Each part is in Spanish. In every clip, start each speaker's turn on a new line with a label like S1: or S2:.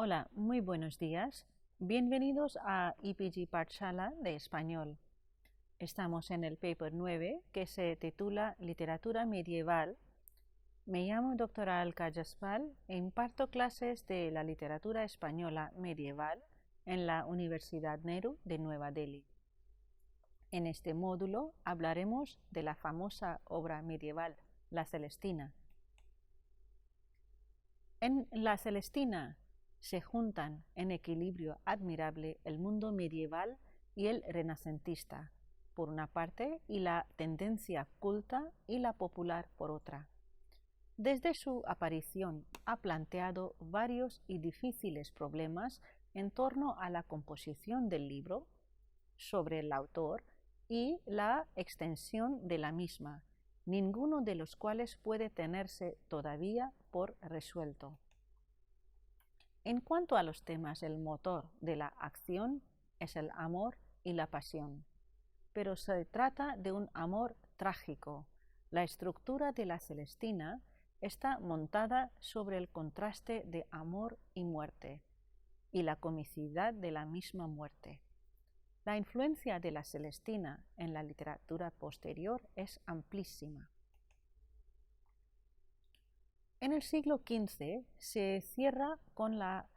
S1: Hola, muy buenos días. Bienvenidos a EPG Pathshala de Español. Estamos en el paper 9 que se titula Literatura Medieval. Me llamo Dra. Alka Jaspal e imparto clases de la literatura española medieval en la Universidad Nehru de Nueva Delhi. En este módulo hablaremos de la famosa obra medieval, La Celestina. En La Celestina se juntan en equilibrio admirable el mundo medieval y el renacentista, por una parte, y la tendencia culta y la popular por otra. Desde su aparición ha planteado varios y difíciles problemas en torno a la composición del libro, sobre el autor y la extensión de la misma, ninguno de los cuales puede tenerse todavía por resuelto. En cuanto a los temas, el motor de la acción es el amor y la pasión, pero se trata de un amor trágico. La estructura de la Celestina está montada sobre el contraste de amor y muerte, y la comicidad de la misma muerte. La influencia de la Celestina en la literatura posterior es amplísima. En el siglo XV se cierra con la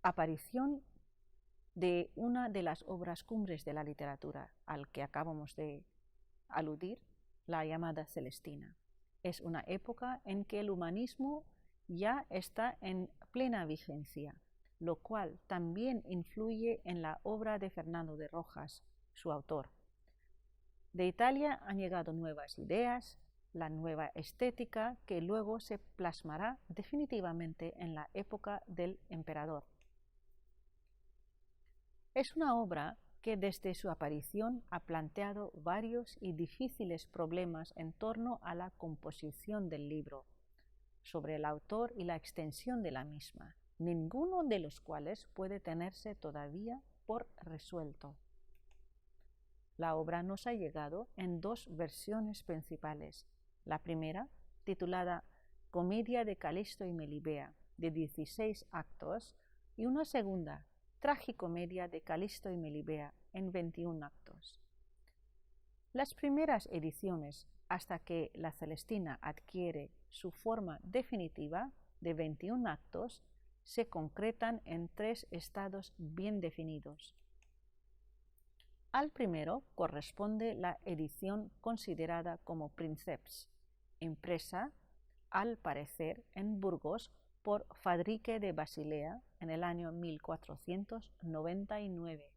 S1: aparición de una de las obras cumbres de la literatura al que acabamos de aludir, la llamada Celestina. Es una época en que el humanismo ya está en plena vigencia, lo cual también influye en la obra de Fernando de Rojas, su autor. De Italia han llegado nuevas ideas, la nueva estética que luego se plasmará definitivamente en la época del emperador. Es una obra que desde su aparición ha planteado varios y difíciles problemas en torno a la composición del libro, sobre el autor y la extensión de la misma, ninguno de los cuales puede tenerse todavía por resuelto. La obra nos ha llegado en dos versiones principales. La primera, titulada Comedia de Calisto y Melibea, de 16 actos, y una segunda, Tragicomedia de Calisto y Melibea, en 21 actos. Las primeras ediciones, hasta que la Celestina adquiere su forma definitiva de 21 actos, se concretan en tres estados bien definidos. Al primero corresponde la edición considerada como Princeps, impresa, al parecer, en Burgos por Fadrique de Basilea en el año 1499,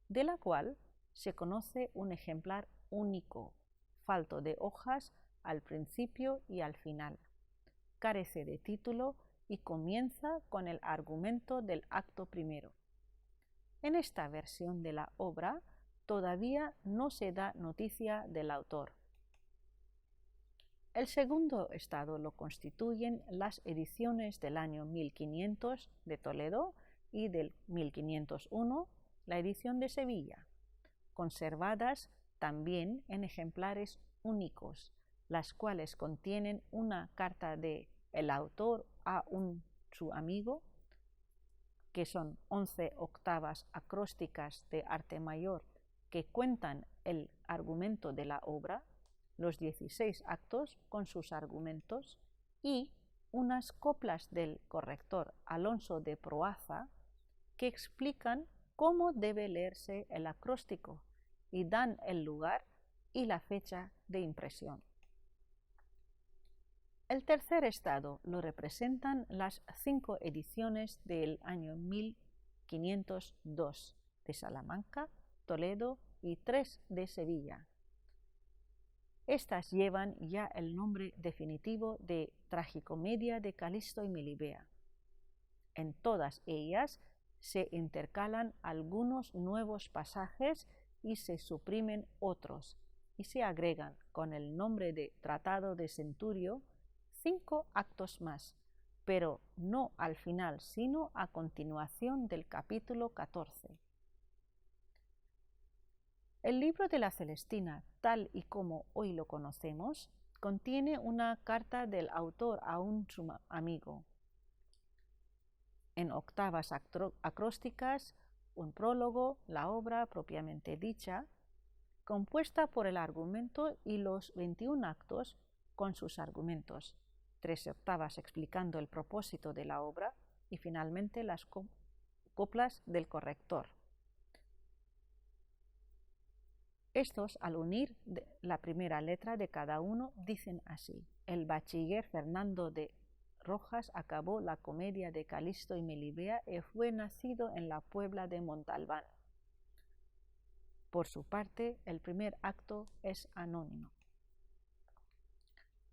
S1: de la cual se conoce un ejemplar único, falto de hojas al principio y al final. Carece de título y comienza con el argumento del acto primero. En esta versión de la obra todavía no se da noticia del autor. El segundo estado lo constituyen las ediciones del año 1500 de Toledo y del 1501, la edición de Sevilla, conservadas también en ejemplares únicos, las cuales contienen una carta de el autor a su amigo, que son 11 octavas acrósticas de arte mayor que cuentan el argumento de la obra, los 16 actos con sus argumentos y unas coplas del corrector Alonso de Proaza que explican cómo debe leerse el acróstico y dan el lugar y la fecha de impresión. El tercer estado lo representan las 5 ediciones del año 1502 de Salamanca, Toledo y 3 de Sevilla. Estas llevan ya el nombre definitivo de Tragicomedia de Calisto y Melibea. En todas ellas se intercalan algunos nuevos pasajes y se suprimen otros, y se agregan con el nombre de Tratado de Centurio 5 actos más, pero no al final, sino a continuación del capítulo 14. El libro de la Celestina, tal y como hoy lo conocemos, contiene una carta del autor a su amigo. en octavas acrósticas, un prólogo, la obra propiamente dicha, compuesta por el argumento y los 21 actos con sus argumentos, 13 octavas explicando el propósito de la obra y finalmente las coplas del corrector. Estos, al unir la primera letra de cada uno, dicen así: el bachiller Fernando de Rojas acabó la comedia de Calisto y Melibea y fue nacido en la Puebla de Montalbán. Por su parte, el primer acto es anónimo.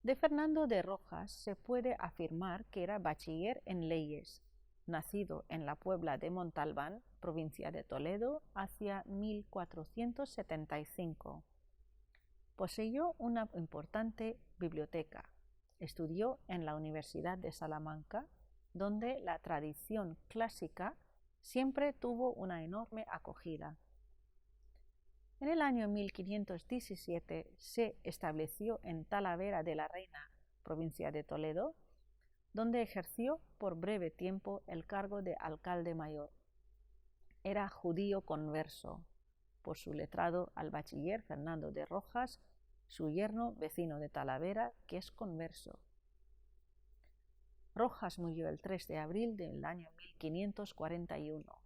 S1: De Fernando de Rojas se puede afirmar que era bachiller en leyes, nacido en la Puebla de Montalbán, provincia de Toledo, hacia 1475. Poseyó una importante biblioteca. Estudió en la Universidad de Salamanca, donde la tradición clásica siempre tuvo una enorme acogida. En el año 1517 se estableció en Talavera de la Reina, provincia de Toledo, donde ejerció por breve tiempo el cargo de alcalde mayor. Era judío converso, por su letrado al bachiller Fernando de Rojas, su yerno vecino de Talavera, que es converso. Rojas murió el 3 de abril del año 1541.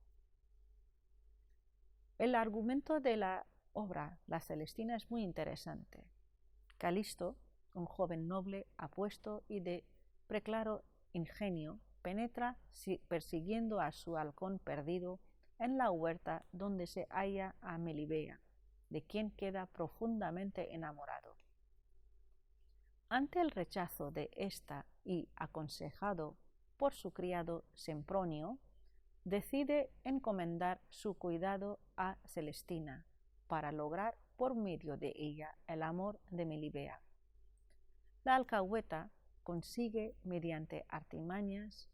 S1: El argumento de la obra La Celestina es muy interesante. Calisto, un joven noble, apuesto y de preclaro ingenio, penetra persiguiendo a su halcón perdido en la huerta donde se halla a Melibea, de quien queda profundamente enamorado. Ante el rechazo de ésta y aconsejado por su criado Sempronio, decide encomendar su cuidado a Celestina para lograr por medio de ella el amor de Melibea. La alcahueta consigue mediante artimañas,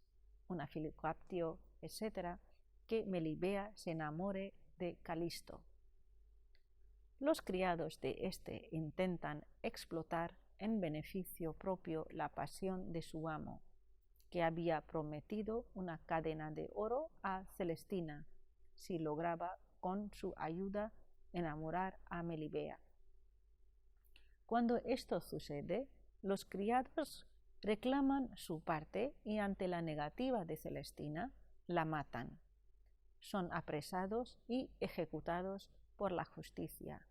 S1: una filocaptio, etc., que Melibea se enamore de Calisto. Los criados de éste intentan explotar en beneficio propio la pasión de su amo, que había prometido una cadena de oro a Celestina si lograba con su ayuda enamorar a Melibea. Cuando esto sucede, los criados reclaman su parte y ante la negativa de Celestina la matan. Son apresados y ejecutados por la justicia,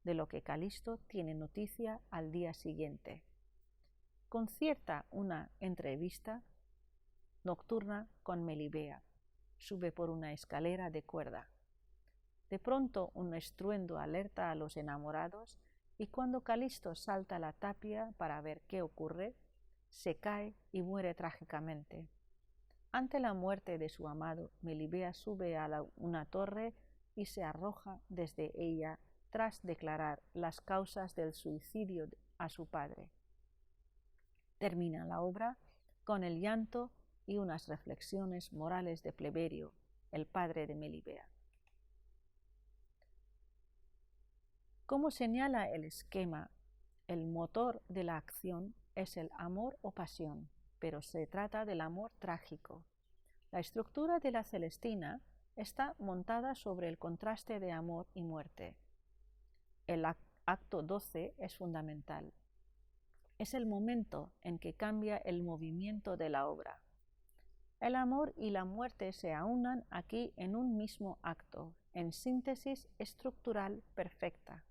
S1: de lo que Calisto tiene noticia al día siguiente. Concierta una entrevista nocturna con Melibea. Sube por una escalera de cuerda. De pronto un estruendo alerta a los enamorados y cuando Calisto salta a la tapia para ver qué ocurre, se cae y muere trágicamente. Ante la muerte de su amado, Melibea sube a una torre y se arroja desde ella tras declarar las causas del suicidio a su padre. Termina la obra con el llanto y unas reflexiones morales de Pleberio, el padre de Melibea. Como señala el esquema, el motor de la acción es el amor o pasión, pero se trata del amor trágico. La estructura de la Celestina está montada sobre el contraste de amor y muerte. El acto 12 es fundamental. Es el momento en que cambia el movimiento de la obra. El amor y la muerte se aunan aquí en un mismo acto, en síntesis estructural perfecta.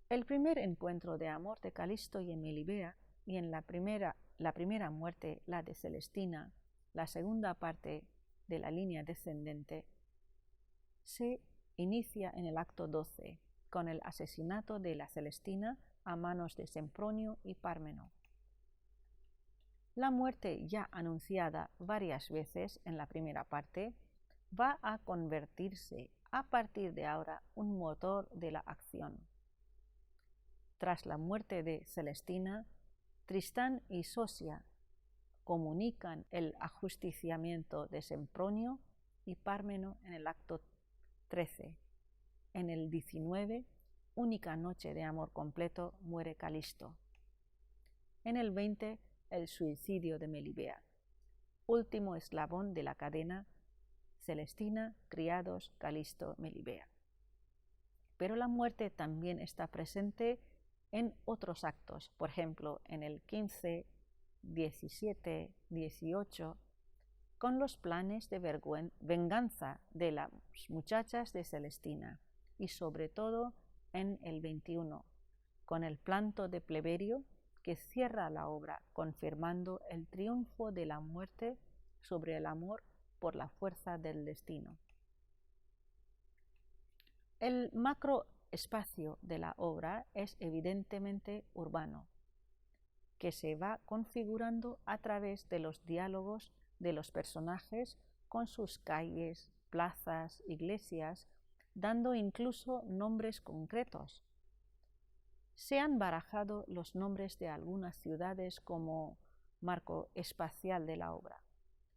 S1: El primer encuentro de amor de Calisto y Melibea, y en la primera muerte, la de Celestina, la segunda parte de la línea descendente, se inicia en el acto 12, con el asesinato de la Celestina a manos de Sempronio y Pármeno. La muerte ya anunciada varias veces en la primera parte va a convertirse a partir de ahora un motor de la acción. Tras la muerte de Celestina, Tristán y Sosia comunican el ajusticiamiento de Sempronio y Pármeno en el acto 13. En el 19, única noche de amor completo, muere Calisto. En el 20, el suicidio de Melibea. último eslabón de la cadena Celestina, criados, Calisto, Melibea. Pero la muerte también está presente en otros actos, por ejemplo, en el 15, 17, 18, con los planes de venganza de las muchachas de Celestina, y sobre todo en el 21, con el planto de Pleberio, que cierra la obra confirmando el triunfo de la muerte sobre el amor por la fuerza del destino. El macroespacio de la obra es evidentemente urbano, que se va configurando a través de los diálogos de los personajes con sus calles, plazas, iglesias, dando incluso nombres concretos. Se han barajado los nombres de algunas ciudades como marco espacial de la obra,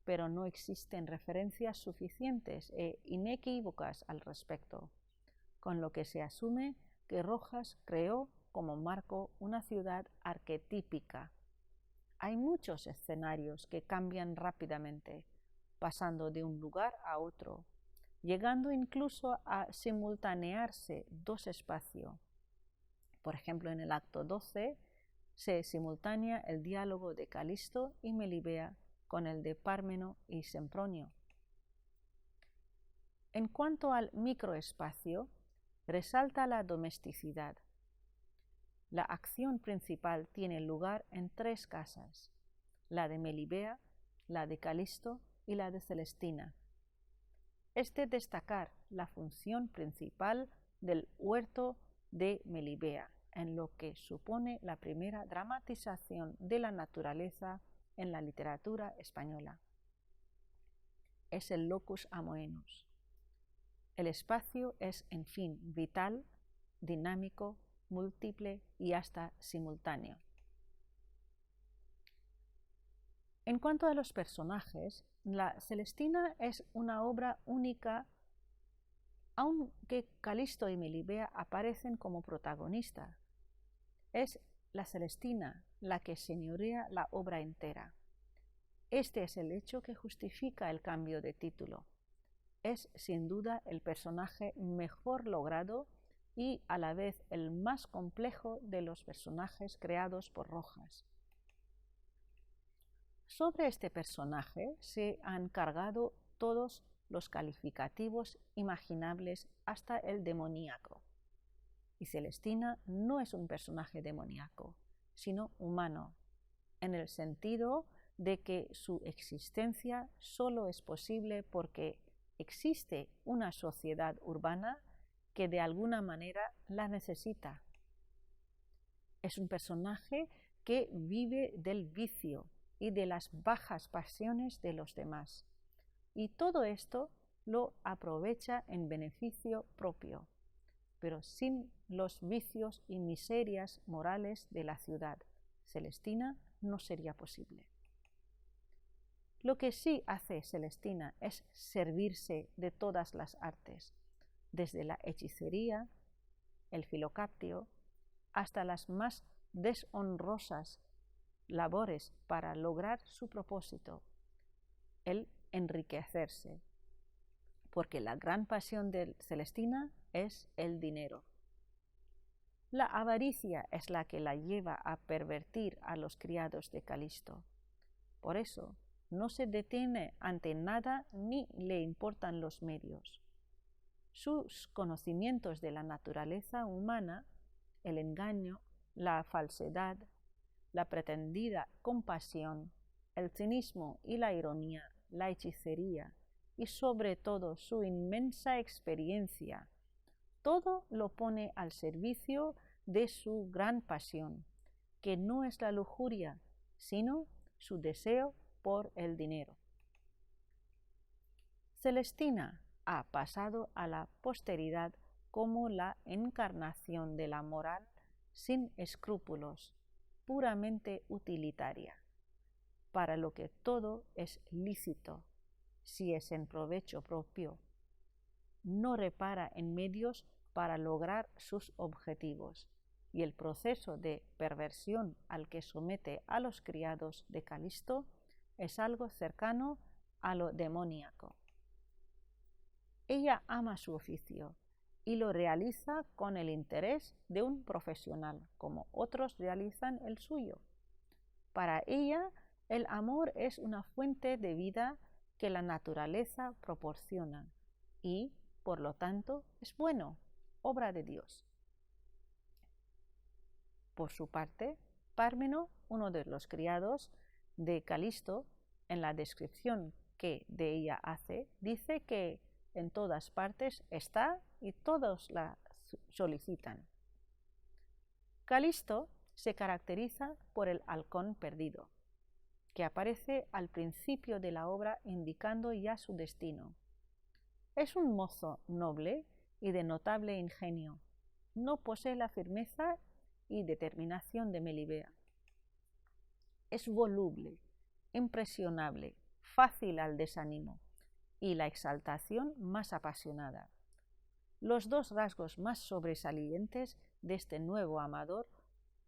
S1: pero no existen referencias suficientes e inequívocas al respecto, con lo que se asume que Rojas creó como marco una ciudad arquetípica. Hay muchos escenarios que cambian rápidamente, pasando de un lugar a otro, llegando incluso a simultanearse dos espacios. Por ejemplo, en el acto 12 se simultánea el diálogo de Calisto y Melibea con el de Pármeno y Sempronio. En cuanto al microespacio, resalta la domesticidad. La acción principal tiene lugar en 3 casas, la de Melibea, la de Calisto y la de Celestina. Es de destacar la función principal del huerto de Melibea, en lo que supone la primera dramatización de la naturaleza en la literatura española. Es el locus amoenus. El espacio es, en fin, vital, dinámico, múltiple y hasta simultáneo. En cuanto a los personajes, la Celestina es una obra única, aunque Calisto y Melibea aparecen como protagonistas. Es la Celestina la que señorea la obra entera. Este es el hecho que justifica el cambio de título. Es sin duda el personaje mejor logrado y a la vez el más complejo de los personajes creados por Rojas. Sobre este personaje se han cargado todos los calificativos imaginables hasta el demoníaco. Y Celestina no es un personaje demoníaco, sino humano, en el sentido de que su existencia solo es posible porque existe una sociedad urbana que de alguna manera la necesita. Es un personaje que vive del vicio y de las bajas pasiones de los demás, y todo esto lo aprovecha en beneficio propio, pero sin los vicios y miserias morales de la ciudad Celestina no sería posible. Lo que sí hace Celestina es servirse de todas las artes, desde la hechicería, el filocactio, hasta las más deshonrosas labores para lograr su propósito, el enriquecerse, porque la gran pasión de Celestina es el dinero. La avaricia es la que la lleva a pervertir a los criados de Calisto. Por eso, no se detiene ante nada ni le importan los medios. Sus conocimientos de la naturaleza humana, el engaño, la falsedad, la pretendida compasión, el cinismo y la ironía, la hechicería y sobre todo su inmensa experiencia, todo lo pone al servicio de su gran pasión, que no es la lujuria, sino su deseo por el dinero. Celestina ha pasado a la posteridad como la encarnación de la moral sin escrúpulos, puramente utilitaria, para lo que todo es lícito, si es en provecho propio. No repara en medios para lograr sus objetivos, y el proceso de perversión al que somete a los criados de Calisto es algo cercano a lo demoníaco. Ella ama su oficio y lo realiza con el interés de un profesional, como otros realizan el suyo. Para ella, el amor es una fuente de vida que la naturaleza proporciona y, por lo tanto, es bueno, obra de Dios. Por su parte, Pármeno, uno de los criados de Calisto, en la descripción que de ella hace, dice que en todas partes está y todos la solicitan. Calisto se caracteriza por el halcón perdido, que aparece al principio de la obra indicando ya su destino. Es un mozo noble y de notable ingenio. No posee la firmeza y determinación de Melibea. Es voluble, impresionable, fácil al desánimo y la exaltación más apasionada. Los dos rasgos más sobresalientes de este nuevo amador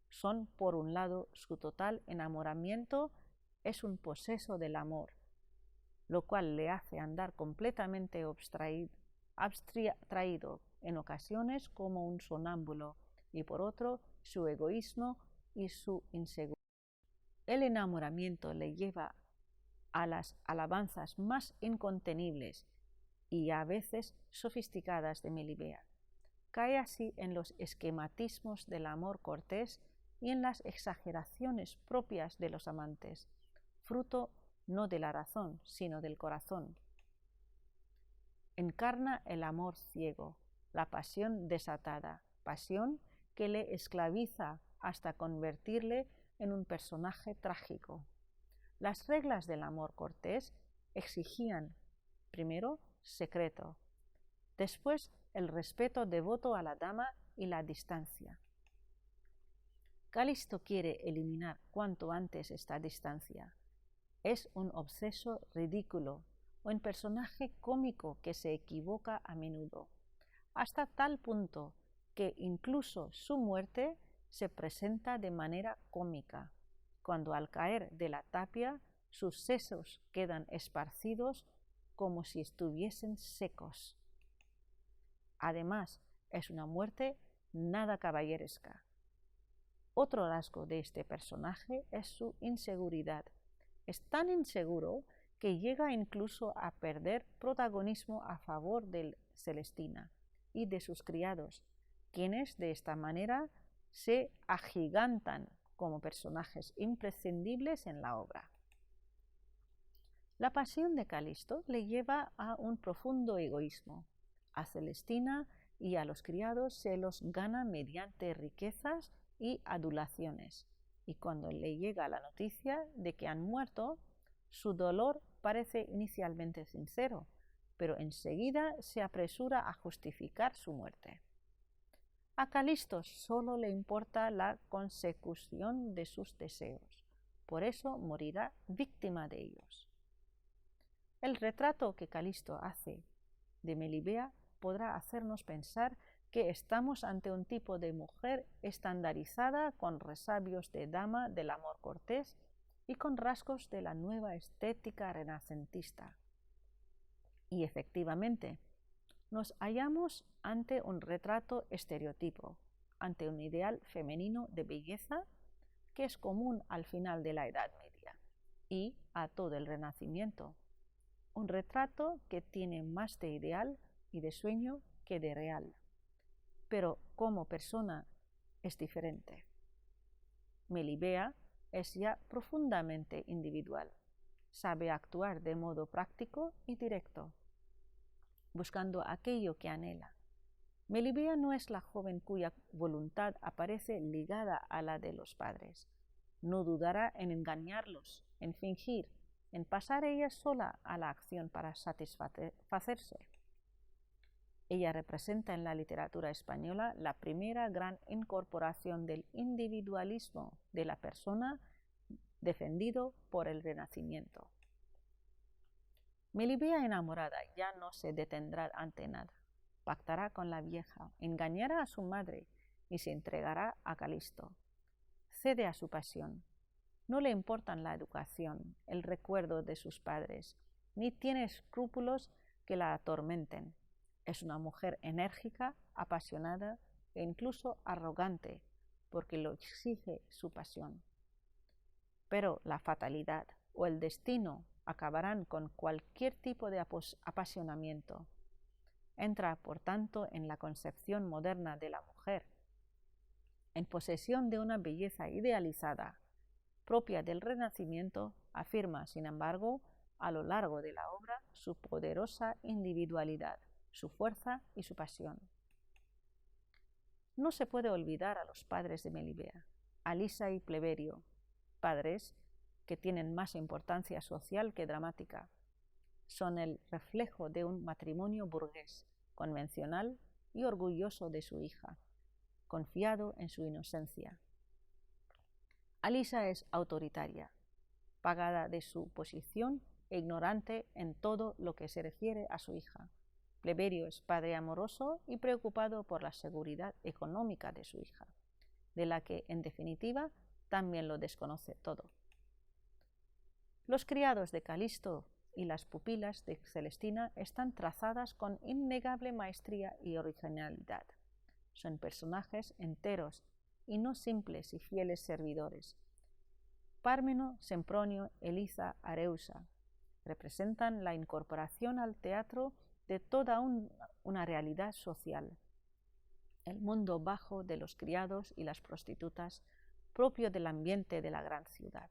S1: son, por un lado, su total enamoramiento es un poseso del amor, lo cual le hace andar completamente abstraído en ocasiones como un sonámbulo, y por otro, su egoísmo y su inseguridad. El enamoramiento le lleva a las alabanzas más incontenibles y a veces sofisticadas de Melibea. Cae así en los esquematismos del amor cortés y en las exageraciones propias de los amantes, fruto no de la razón, sino del corazón. Encarna el amor ciego, la pasión desatada, pasión que le esclaviza hasta convertirle en un personaje trágico. Las reglas del amor cortés exigían, primero, secreto, después el respeto devoto a la dama y la distancia. Calisto quiere eliminar cuanto antes esta distancia. Es un obseso ridículo, un personaje cómico que se equivoca a menudo, hasta tal punto que incluso su muerte se presenta de manera cómica, cuando al caer de la tapia sus sesos quedan esparcidos como si estuviesen secos. Además, es una muerte nada caballeresca. Otro rasgo de este personaje es su inseguridad. Es tan inseguro que llega incluso a perder protagonismo a favor de Celestina y de sus criados, quienes de esta manera se agigantan como personajes imprescindibles en la obra. La pasión de Calisto le lleva a un profundo egoísmo. A Celestina y a los criados se los gana mediante riquezas y adulaciones, y cuando le llega la noticia de que han muerto, su dolor parece inicialmente sincero, pero enseguida se apresura a justificar su muerte. A Calisto solo le importa la consecución de sus deseos, por eso morirá víctima de ellos. El retrato que Calisto hace de Melibea podrá hacernos pensar que estamos ante un tipo de mujer estandarizada con resabios de dama del amor cortés y con rasgos de la nueva estética renacentista. Y efectivamente, nos hallamos ante un retrato estereotipo, ante un ideal femenino de belleza que es común al final de la Edad Media y a todo el Renacimiento. Un retrato que tiene más de ideal y de sueño que de real, pero como persona es diferente. Melibea es ya profundamente individual, sabe actuar de modo práctico y directo, buscando aquello que anhela. Melibea no es la joven cuya voluntad aparece ligada a la de los padres. No dudará en engañarlos, en fingir, en pasar ella sola a la acción para satisfacerse. Ella representa en la literatura española la primera gran incorporación del individualismo de la persona defendido por el Renacimiento. Melibea enamorada ya no se detendrá ante nada. Pactará con la vieja, engañará a su madre y se entregará a Calisto. Cede a su pasión. No le importan la educación, el recuerdo de sus padres, ni tiene escrúpulos que la atormenten. Es una mujer enérgica, apasionada e incluso arrogante, porque lo exige su pasión. Pero la fatalidad o el destino acabarán con cualquier tipo de apasionamiento. Entra, por tanto, en la concepción moderna de la mujer, en posesión de una belleza idealizada, propia del Renacimiento, afirma, sin embargo, a lo largo de la obra su poderosa individualidad, su fuerza y su pasión. No se puede olvidar a los padres de Melibea, a Lisa y Pleberio, padres que tienen más importancia social que dramática. Son el reflejo de un matrimonio burgués, convencional y orgulloso de su hija, confiado en su inocencia. Alisa es autoritaria, pagada de su posición e ignorante en todo lo que se refiere a su hija. Pleberio es padre amoroso y preocupado por la seguridad económica de su hija, de la que, en definitiva, también lo desconoce todo. Los criados de Calisto y las pupilas de Celestina están trazadas con innegable maestría y originalidad. Son personajes enteros y no simples y fieles servidores. Pármeno, Sempronio, Elisa, Areusa representan la incorporación al teatro de toda una realidad social, el mundo bajo de los criados y las prostitutas, propio del ambiente de la gran ciudad.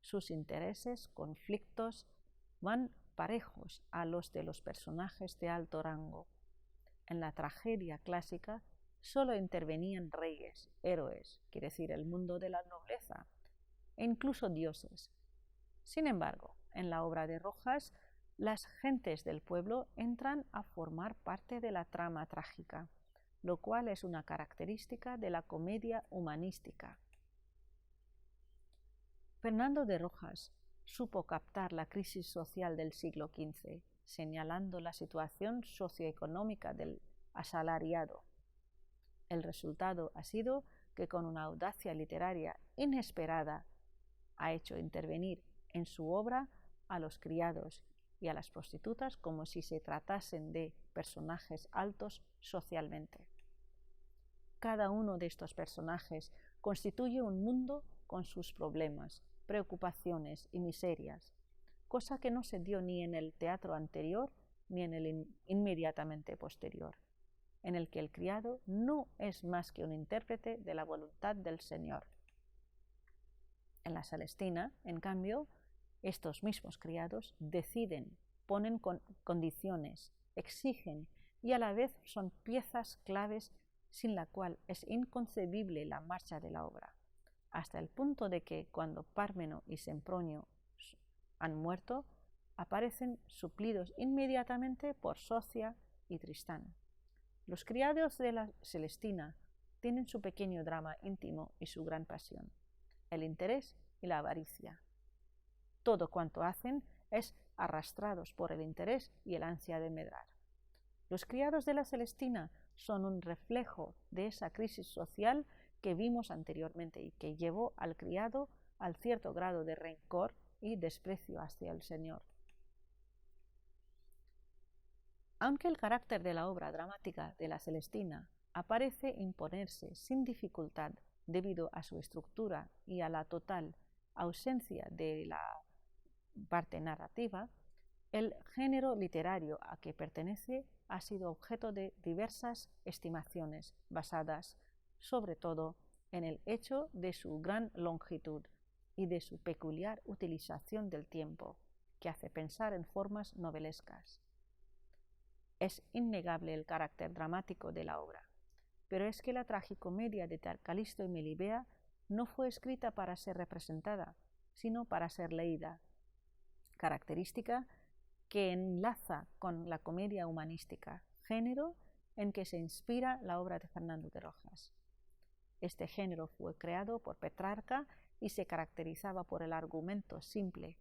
S1: Sus intereses, conflictos, van parejos a los de los personajes de alto rango. En la tragedia clásica solo intervenían reyes, héroes, quiere decir el mundo de la nobleza, e incluso dioses. Sin embargo, en la obra de Rojas, las gentes del pueblo entran a formar parte de la trama trágica, lo cual es una característica de la comedia humanística. Fernando de Rojas supo captar la crisis social del siglo XV, señalando la situación socioeconómica del asalariado. El resultado ha sido que con una audacia literaria inesperada ha hecho intervenir en su obra a los criados y a las prostitutas como si se tratasen de personajes altos socialmente. Cada uno de estos personajes constituye un mundo con sus problemas, preocupaciones y miserias, cosa que no se dio ni en el teatro anterior ni en el inmediatamente posterior, en el que el criado no es más que un intérprete de la voluntad del Señor. En la Celestina, en cambio, estos mismos criados deciden, ponen condiciones, exigen y a la vez son piezas claves sin la cual es inconcebible la marcha de la obra, hasta el punto de que cuando Pármeno y Sempronio han muerto, aparecen suplidos inmediatamente por Socia y Tristán. Los criados de la Celestina tienen su pequeño drama íntimo y su gran pasión, el interés y la avaricia. Todo cuanto hacen es arrastrados por el interés y el ansia de medrar. Los criados de la Celestina son un reflejo de esa crisis social que vimos anteriormente y que llevó al criado al cierto grado de rencor y desprecio hacia el Señor. Aunque el carácter de la obra dramática de la Celestina aparece imponerse sin dificultad debido a su estructura y a la total ausencia de la parte narrativa, el género literario a que pertenece ha sido objeto de diversas estimaciones basadas sobre todo en el hecho de su gran longitud y de su peculiar utilización del tiempo, que hace pensar en formas novelescas. Es innegable el carácter dramático de la obra, pero es que la tragicomedia de Calisto y Melibea no fue escrita para ser representada, sino para ser leída, característica que enlaza con la comedia humanística, género en que se inspira la obra de Fernando de Rojas. Este género fue creado por Petrarca y se caracterizaba por el argumento simple,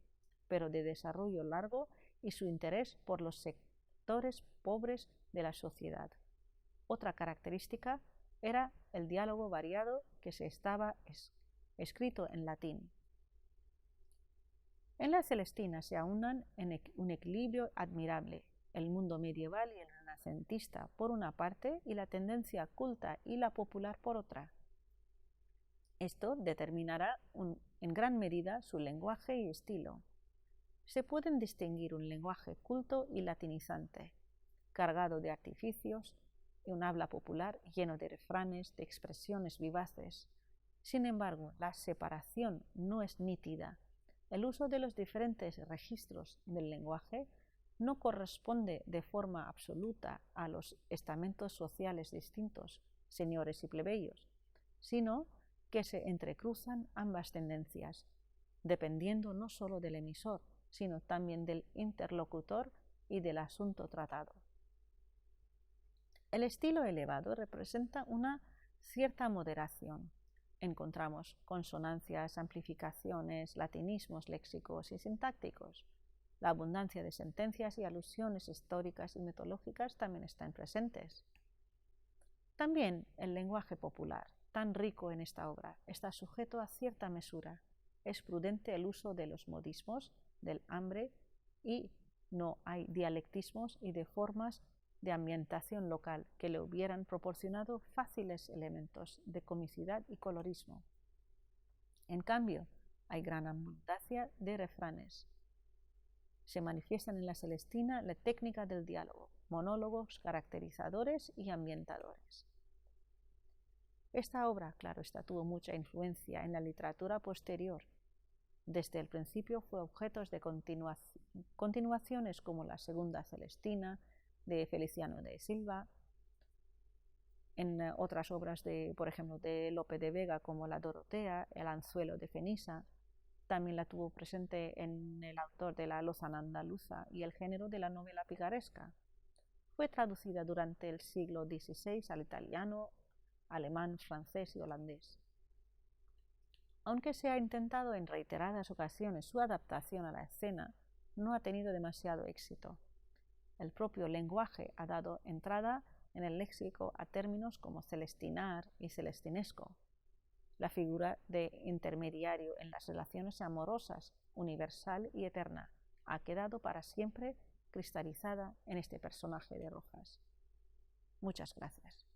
S1: pero de desarrollo largo y su interés por los sectores pobres de la sociedad. Otra característica era el diálogo variado que se estaba escrito en latín. En la Celestina se aunan en un equilibrio admirable el mundo medieval y el renacentista por una parte y la tendencia culta y la popular por otra. Esto determinará en gran medida su lenguaje y estilo. Se pueden distinguir un lenguaje culto y latinizante, cargado de artificios, y un habla popular lleno de refranes, de expresiones vivaces. Sin embargo, la separación no es nítida. El uso de los diferentes registros del lenguaje no corresponde de forma absoluta a los estamentos sociales distintos, señores y plebeyos, sino que se entrecruzan ambas tendencias, dependiendo no solo del emisor, sino también del interlocutor y del asunto tratado. El estilo elevado representa una cierta moderación. Encontramos consonancias, amplificaciones, latinismos léxicos y sintácticos. La abundancia de sentencias y alusiones históricas y mitológicas también están presentes. También el lenguaje popular, tan rico en esta obra, está sujeto a cierta mesura. Es prudente el uso de los modismos, del hambre, y no hay dialectismos y de formas de ambientación local que le hubieran proporcionado fáciles elementos de comicidad y colorismo. En cambio, hay gran abundancia de refranes. Se manifiestan en la Celestina la técnica del diálogo, monólogos, caracterizadores y ambientadores. Esta obra, claro está, tuvo mucha influencia en la literatura posterior. Desde el principio fue objeto de continuaciones como la Segunda Celestina, de Feliciano de Silva, en otras obras, por ejemplo, de Lope de Vega, como la Dorotea, el Anzuelo de Fenisa. También la tuvo presente en el autor de la Lozana andaluza y el género de la novela picaresca. Fue traducida durante el siglo XVI al italiano, alemán, francés y holandés. Aunque se ha intentado en reiteradas ocasiones su adaptación a la escena, no ha tenido demasiado éxito. El propio lenguaje ha dado entrada en el léxico a términos como celestinar y celestinesco. La figura de intermediario en las relaciones amorosas, universal y eterna, ha quedado para siempre cristalizada en este personaje de Rojas. Muchas gracias.